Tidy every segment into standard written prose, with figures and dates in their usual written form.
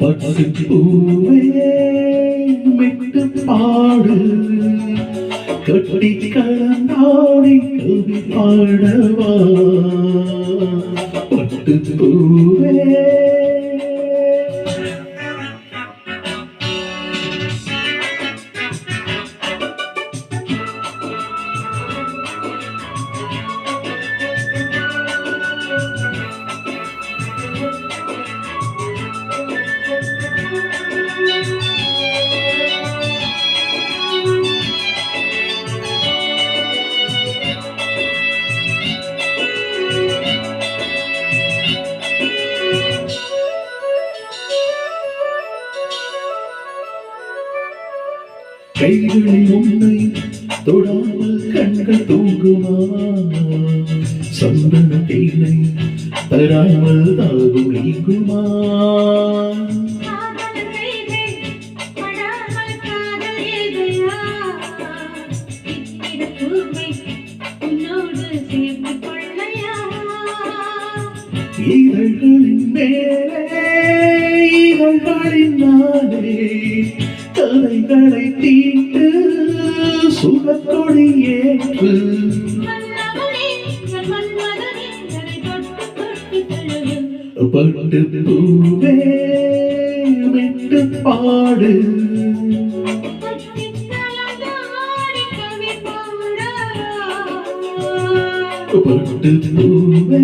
பட்டு பூவே விட்டு பாடு கட்டி கலந்தாடி கவி பாடவா பட்டு பூவே கைகளில் உன்னை தொடாமல் கண்கள் தூங்குமா சந்தன தேனை தராமல் தாகும் நீங்குமா இதழ்களின் மேலே இதழ்களின் நாளே கலைகளை தீட்டு சுகத்தொடி ஏற்று பட்டு பூவே விட்டு பாடு பட்டு பூவே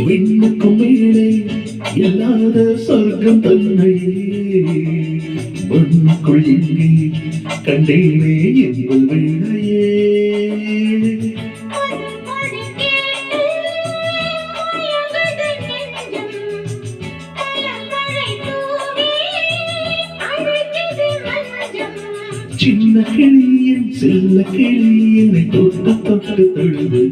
விண்ணுக்கும் மேலே இல்லாத சொர்க்கம் தன்னை மண்ணுக்குள் எங்கே கண்டேனே என்பது வேளையே சின்ன கிளியின் செல்ல கிளியினை தொட்டு தொட்டு தழுவு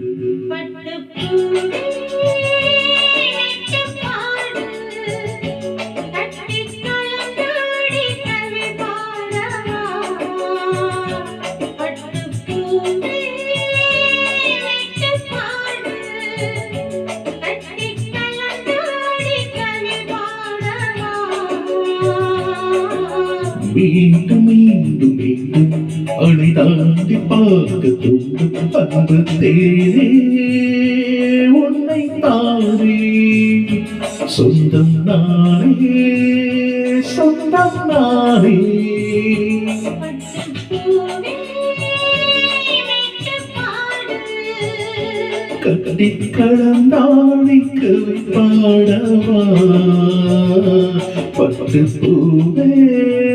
மீண்டும் மீண்டும் மீண்டும் அணை தாண்டி பார்க்க தூண்டும் அன்பு தேனே உன்னை தானே சொந்தம் நானே சொந்தம் நானே கட்டி கலந்தாடி கவி பாடவா பட்டு பூவே